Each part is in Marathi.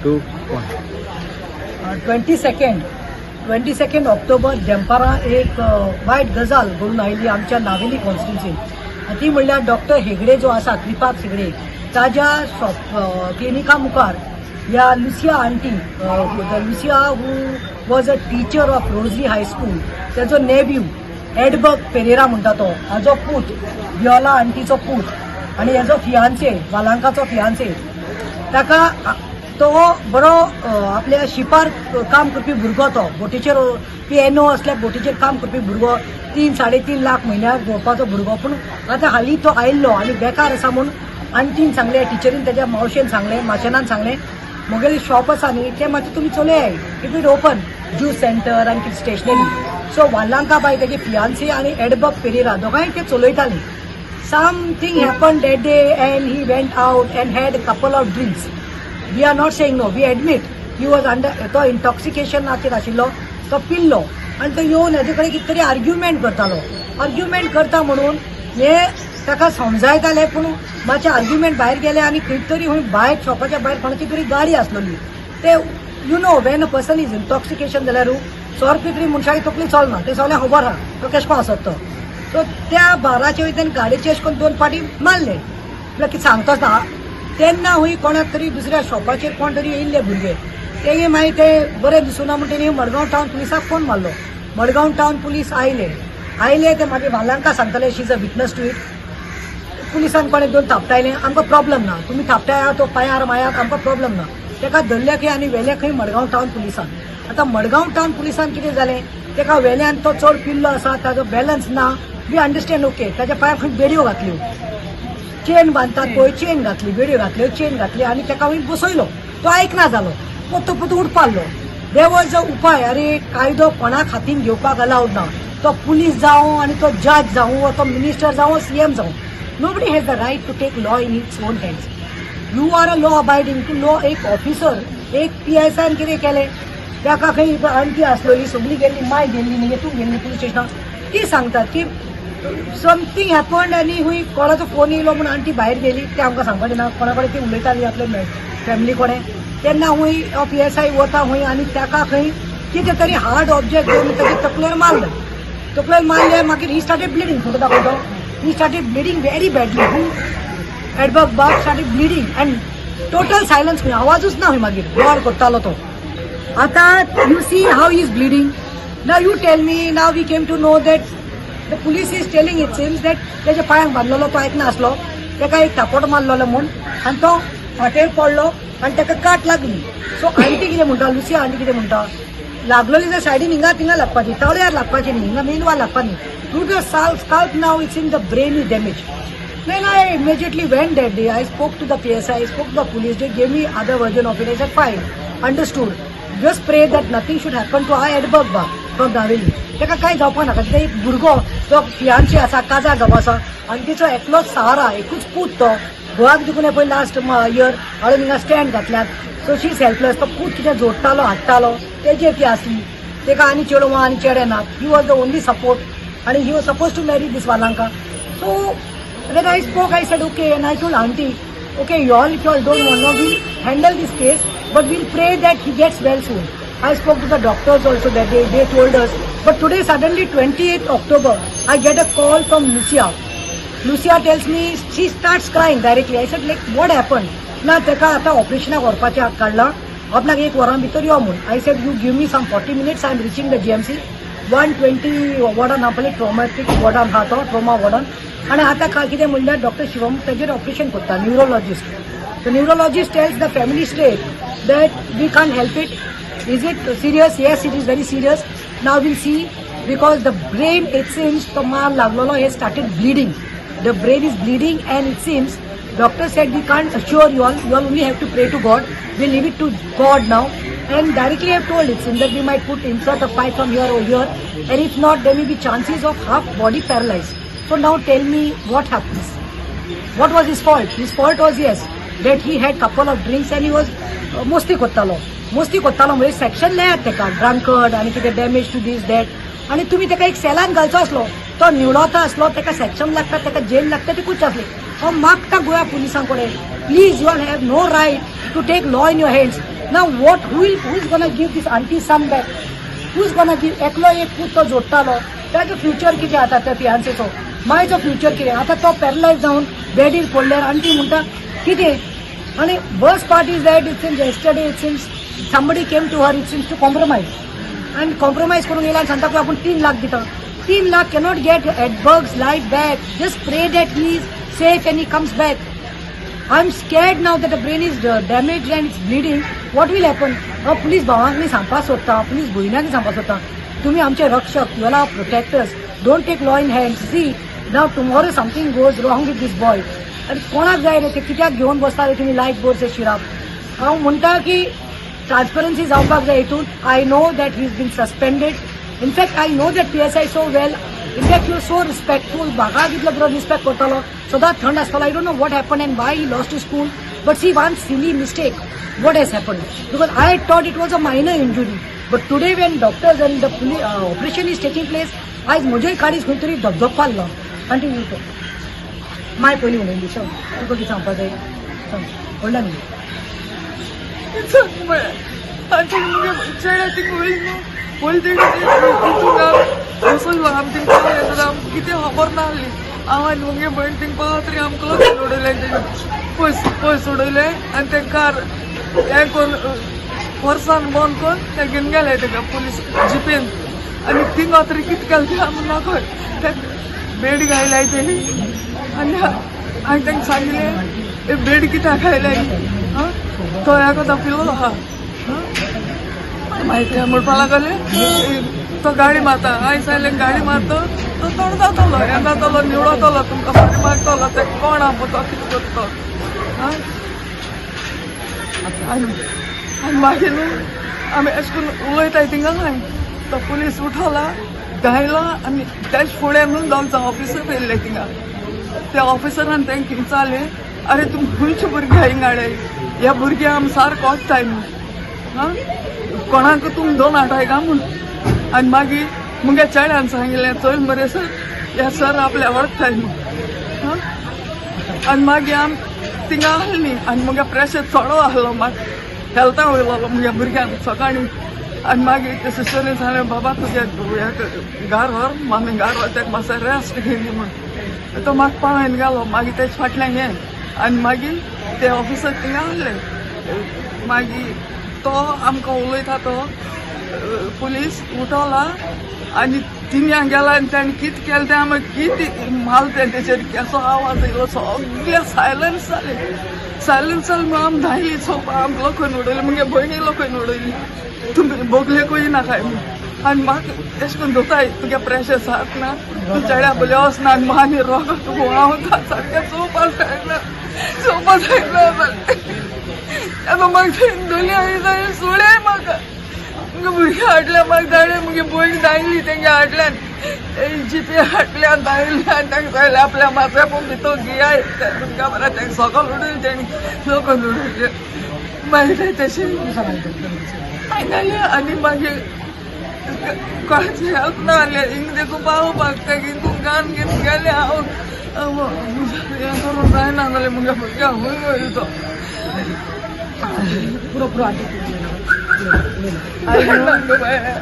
2, 1. 22 ऑक्टोबर दनपारां एक वायट गजाल घडून आयिल्ली आमच्या नावेली कॉन्स्टिट्युन्सीन. ती म्हणल्यार डॉक्टर हेगडे जो आसा कृपाक हेगडे ताज्या क्लिनिका मुखार ह्या Lucia aunty Lucia who was a teacher of rosary high school तेजो नेव्ह्यू एडबर्ग पेरेरा म्हणटा तो हाजो पूत वियोला आंटीचो पूत आनी हेजो फियांचे वालांकाचो फियांचे ताका तो बरो आपल्या शिपार काम करपी भुरगो तो बोटीचेर पिएनो असल्या बोटीचेर काम करपी भुरगो 3-3.5 लाख म्हयन्याक भोंवपाचो भुरगो. पूण आतां हालीं तो आयिल्लो आनी बेकार आसा म्हूण आंटीन सांगलें टिचरीन तेज्या मावशेन सांगलें माशेनान सांगलें म्हगेलें शॉप आसा न्ही तें मातशें तुमी चलयाय it will open juice centre आनी कितें स्टेशनरी. सो वालांका बाय तेगे फियांसी आनी एडबर्ग पेरेरा दोगांय ते चलयतालीं. Something happen that day and he went out and had a couple of drinks. We are not saying no, we admit he was under तो इंटॉक्सिकेशनाचेर आशिल्लो. तो पिल्लो आनी तो येवन हेजे कडेन कितें तरी आर्ग्युमेंट करतालो. आर्ग्युमेंट करता म्हणून हे ताका समजायताले पूण मातशें आर्ग्युमेंट भायर गेले आनी खंय तरी खंय भायर शॉपाच्या भायर कोणाची तरी गाडी आसलेली. ते you know when a person is intoxication जाल्यार 100 रुपया तरी मनशाची तकली चलना तें सगळें खबर आहा तो केश को आसत तो. सो त्या बाराचे वयल्यान गाडयेचे अशें करून 2 फावटी मारले. म्हळ्यार कितें सांगतोच ना तेन्ना हूंय कोणाक तरी दुसऱ्या शॉपाचेर कोण तरी येयल्ले भुरगे तेगे मागीर ते बरें दिसूना म्हणून तेणी मडगांव टावन पुलिसाक फोन मारलो. मडगांव टावन पुलीस आयले ते मागीर वालांका सांगताले शी is a witness to it. पुलिसान कोणें 2 थापटायलें आमकां प्रॉब्लम ना तुमी थापटाया तो पांयार मायाक आमकां प्रॉब्लम ना. तेका धरले खंय आनी व्हेले खंय मडगांव टावन पुलिसान. आतां मडगांव टावन पुलिसान कितें जालें तेका व्हेल्यान तो चड पिल्लो आसा ताजो बॅलन्स ना. वी अंडरस्टँड ओके ताच्या पांयार खंय बेडयो घातल्यो चेन बांदतात पळय चेन घातली बेडयो घातल्यो चेन घातली आनी ताका खंय बसयलो. तो आयकना जालो पोत्तो उठपाल्लो. देर वॉज अ उपाय अरे कायदो कोणाक हातीन घेवपाक अलावड ना. तो पुलीस जावं आनी तो जज जावं वा तो मिनिस्टर जावं सीएम जावं nobody has the right to take law in its own hands. You are a law abiding to law. एक ऑफिसर एक PSI कितें केलें ताका खंय आंटी आसलेली सगळी गेल्ली माय गेल्ली न्ही तूं गेल्ली पुलीस स्टेशनाक ती सांगतात की समथींग हॅपन्ड आनी खंय कोणाचो फोन येयलो म्हूण आंटी भायर गेली ते आमकां सांगपाचें ना. कोणा कडेन ती उलयताली आपले फॅमिली कोणें तेन्ना खंय PSI वता खंय आनी ताका खंय कितें तरी हार्ड ऑब्जेक्ट घेवन ताचे तकलेर मारले. मागीर ही स्टार्टेड ब्लिडींग फोटो दाखयतो. He started bleeding very badly. Edberg Bach started bleeding and total silence. आवाजूच ना मागीर गोड करतालो तो. आता you see how he is bleeding. Now you tell me. Now we came to know that the police is telling it seems that त्याच्या पांयाक बांदलेलो तो आयकना आसलो ताका एक थापट मारलेलो म्हूण आनी तो फाटेर पडलो आनी ताका काट लागली. सो आंटी कितें म्हणटा लुसिया आंटी कितें म्हणटा लागलेली जर सायडीन हिंगा थिंगा लागपाची तळ्यार लागपाची न्ही हिंगा मेंदवार लागपाची. Through the scalp now it's in the brain is damaged. Then I immediately went that day. I spoke to the PSI, I spoke to the police. They gave me other version of it. I said fine, understood. Just pray that nothing should happen to our Edberg Bach from Naveli. ताका काय जावपा नाका. ते एक भुरगो जो फियांची आसा काजा गांव आसा आनी तिचो एकलोच सहारा एकूच पूत तो गोवाक देखून पळय लास्ट इयर हाडून हिंगा स्टँड घातल्यात. So she is helpless. तो पूत कितें जोडटालो हाडटालो तेजेर ती आसली. ताका आनी चेडवां आनी चेडे नात. He was the only support. And he was supposed to marry this Valanka. So when I spoke, I said okay, and I told auntie, okay, you all if you all don't want, no, we'll handle this case, but we'll pray that he gets well soon. I spoke to the doctors also that they told us. But today suddenly 28th October, I get a call from Lucia. Lucia tells me she starts crying directly. I said like what happened? Na teka ata operation करपाचे हात काढला. आपणाक एक वरां भितर यो म्हूण. I said you give me some 40 minutes. I am reaching the GMC. 120 warden आपले ट्रॉमॅटिक वॉर्डन हा तो ट्रॉमा वॉर्डन आनी आतां कितें म्हणल्यार डॉक्टर शिवम तेजेर ऑपरेशन करता neurologist. The neurologist tells the family state that we can't help it. Is it serious? Yes it is very serious. Now will see because the brain it seems तो मार लागलेलो हे started bleeding. The brain is bleeding and it seems doctor said we can't assure you all only have to pray to God. We'll leave it to God now. And directly I have told it seems that we might put insert a pipe from here or here, and if not there may be chances of half body paralyzed. So now tell me what happens. What was his fault? His fault was yes that he had couple of drinks and he was mostly kottalo म्हणजे सेक्शन नायात तेका ड्रंकर्ड आनी कितें डॅमेज टू दीस दॅट आनी तुमी तेका एक सेलान घालचो आसलो तो निवडोता आसलो तेका सेक्शन लागता तेका जेल लागता ती कुच आसली. हांव मागता गोंया पुलिसां कडेन please you all have no right to take law in your hands. Now what? Who is gonna give this auntie some back? Who is gonna give? एकलो एक पूत तो जोडटालो त्याचो फ्युचर कितें आता त्या फियांसेचो मायचो फ्युचर कितें आता तो पॅरलायज जावन बेडीर पडल्यार आंटी म्हणटा कितें आनी worst part is that it seems yesterday it seems somebody came to her it seems to compromise and compromise करून येयला आनी सांगता की आपण 3 लाख दिता 3 lakh cannot get Edberg's life back. Just pray that he is safe and he comes back. I'm scared now that the brain is damaged and it's bleeding. What will happen? Police भावांक मी सांगपाक सोदता पुलीस भयणांक सांगपाक सोदता तुम्ही आमचे रक्षक you are protectors. Don't take law in hands. See now tomorrow something goes wrong with this boy. आणि कोणाक जाय रे ते कित्याक घेवन बसता रे तुम्ही लायफ बोर्डचे शिराप हांव म्हणटा की ट्रान्सपरन्सी जावपाक जाय हितून I know that he is been suspended in fact I know that PSI so well in fact you so respectful म्हाका कितलो बरो रिस्पेक्ट करतालो सदांच थंड आसतालो I don't know what happen and why he lost his school but see one silly mistake what has happen because I thought it was a minor injury but today when doctors and the operation is taking place आयज म्हज्याय काडीच खंय तरी धबधब पाल्लो कंटिन्यू कर माय पयलीं उलयली शो तुका कितें सांगपाक जाय सांग व्हडल्यान आनी मुगे चेड्या थिंग वयली वचून आम थिंग आमकां कितें खबर ना आहली हांव आनी मुगे भयण थिंग पावत तरी आमकां सोडयलें पयस सोडयलें आनी तें कार हें कोन्न वर्सान बंद कोन्न ते घेवन गेले तेका पुलीस जिपेन आनी थिंग तरी कितें केलें तें आमी नाका ते बेड घायलाय तेणी आनी हांवें तांकां सांगलें बेड कित्याक घायलाय तो हेको दाखयलो आहा माहिती म्हणपा लागले तो गाडी मारता हांवें सांगलें गाडी मारता तो तोंड जातलो हें जातलो निवळतलो तुमकां फाटी मारतलो ते कोण आहा तो कितें करता आनी मागीर न्हू आमी अशें करून उलयताय थिंगा हांवें तो पुलीस उठवला घायलो आनी तेच फुडें न्हू दोग जाण ऑफिसर येयल्ले थिंगा त्या ऑफिसरान तांकां विचारलें अरे तुम खंयचे भुरगे हिंगा हाडय ह्या भुरग्यां आमी सारको वचताय न्हू कोणाक तुम दोन हाडटाय काय म्हूण आनी मागीर मुगे चेड्यान सांगिल्लें चल मरे सर हे सर आपल्या वळखताय न्हू आनी मागीर आमी थिंगा आहलीं आनी मुगे प्रेशर चोडो आहलो म्हाका हेल्था वयलो मुगे भुरग्यांक सकाळीं आनी मागीर ते सिस्टरीन सांगलें बाबा तुगे घार व्हर मामी घार व्हर तेका मातसो रेस्ट घेयली म्हूण तो म्हाका पावयन गेलो मागीर तेजे फाटल्यान हें आनी मागीर ते ऑफिसर थिंगा आहले मागीर तो आमकां उलयता तो पुलीस उठवला आनी तिन्यां गेला आनी ताणें कितें केलें तें आमी कितें मारलें तेचेर केसो आवाज येयलो सगळें सायलन्स जालें आमी धांयली चोवपा आमकां लोकांनी उडयली मुगे भयणी लोकांनी उडयली तुमी बोगलेकूय नाकाय म्हूण आनी म्हाका तेश कोन्न दोताय तुगे प्रेशर सारक ना तूं चेड्या बले वचना आनी मानी रोग तुका हांव सारकें चोवपा जायना आतां म्हाका दोनी हांवें सोडे म्हाका मुगे भुरगें हाडलें म्हाका धाडलें मुगे भयण धांयली तेंगे हाडल्यान जीपे हाडल्यान धांयली आनी तांकां सांगलें आपल्या माथ्या पूण भितर गियाय तुमकां बरें तेंका सकाळ उडयलें तेणी लोकांनी उडयलें मागीर तें तशें सांगलें आनी मागीर कोणाचें हेल्प ना जालें हिंग देखून पावोवपाक तेका हिंगून गान घेवन गेलें हांव हें करूंक जायना जाल्यार मुगे भुरग्यां खंय वयलो तो पुरो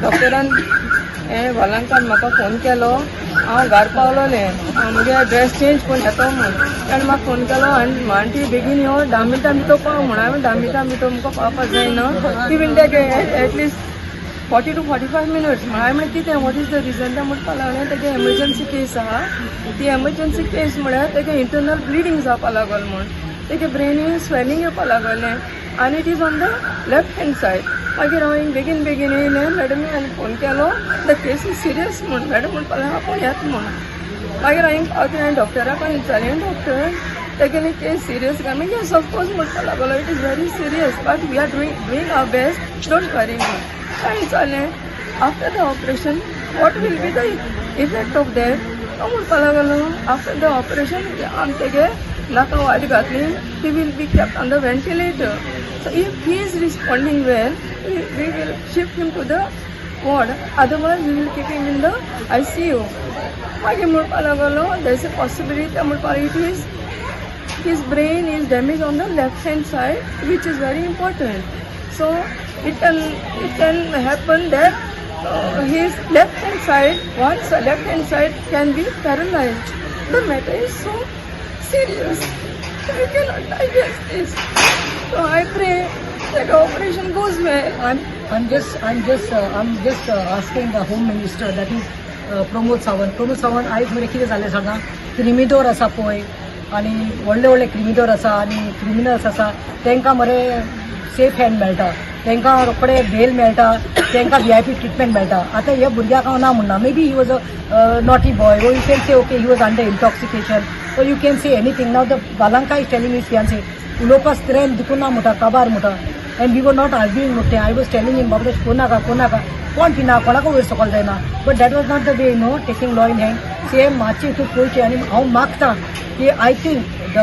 डॉक्टरान हें वालांकान म्हाका फोन केलो हांव घार पावलोलें म्हगे ड्रेस चेंज करून येतो म्हूण ताणें म्हाका फोन केलो आनी आंटी बेगीन यो 10 मिनटां भितर पाव म्हूण हांवें 10 मिनटां भितर म्हाका पावपाक जायना ती बीन तेगे एटलिस्ट 40 to 45 minutes हांवें म्हळें कितें वॉट इज द रिजन तें म्हणपा लागलें तेगे एमर्जन्सी केस आहा ती एमर्जन्सी केस म्हळ्यार तेगे इंटरनल ब्लिडींग जावपा लागल म्हूण तेगे ब्रेनीन स्वेलिंग येवपा लागलें आनी it is on the left hand said मागीर हांवें बेगीन येयलें मॅडमी हांवें फोन केलो द केस इज सिरियस म्हूण मॅडम म्हणपा लागलें आपूण येता म्हूण मागीर हांवें पावती हांवें डॉक्टराक विचारलें डॉक्टर तेगेली केस सिरियस काय मागीर सपोज म्हणपा लागलो it is very serious but we are doing our best don't worry म्हूण काय विचारलें after the operation what will be the effect of that तो म्हणपा लागलो आफ्टर द ऑपरेशन आमी तेगे नाका वाट घातली he will be kept on the ventilator so if he is responding well we will shift him to the ward, otherwise we will keep him in the ICU. मागीर म्हणपा लागलो there is a possibility म्हणपा it is his brain is damaged on the left hand side which is very important. So it can happen that his left hand side, one's left hand side can be paralyzed. The matter is so serious. I cannot digest this. So I pray that the operation goes well. I'm just asking the Home Minister, that is Pramod Sawant आयज मरे कितें जालें सांगा, क्रिमिडोर आसा पळय आनी व्हडले क्रिमिडोर आसा आनी क्रिमिनल्स आसा तांकां मरे सेफ हँड मेळटा, तांकां रोखडे बेल मेळटा, तांकां VIP ट्रिटमेंट मेळटा. आतां ह्या भुरग्याक हांव ना म्हणना, may be he was a naughty boy, or you can say okay he was under intoxication, or you can say anything. Now the Valanka is telling his fiancé उलोवपा स्ट्रेंथ दिकूना म्हणटा, काबार म्हणटा, and we were not arguing म्हणटा. I was telling him बाबा कोणाका कोण पिना, कोणाक वयर सकयल जायना, but that was not the way, no, taking law in hand. Same मातशें हितून पळोवचें. आनी हांव मागतां की I think the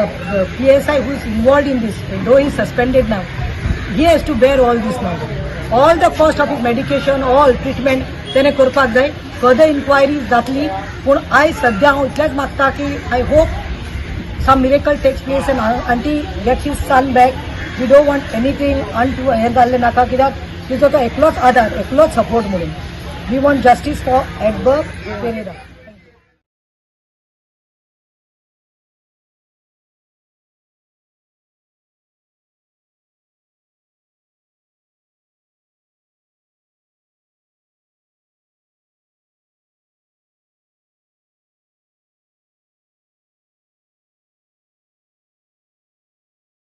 PSI who is involved in this, though he is suspended now, he has to bear all this now. All the cost of his medication, all treatment तेणे करपाक जाय. फर्दर इन्क्वायरी जातली, पूण आयज सद्या हांव इतलेंच मागता की I hope some miracle takes place and auntie gets his son back. We don't want anything unto हें जाल्लें नाका, कित्याक तिचो तो एकलोच आधार, एकलोच सपोर्ट म्हणून. We want justice for Edberg Pereira.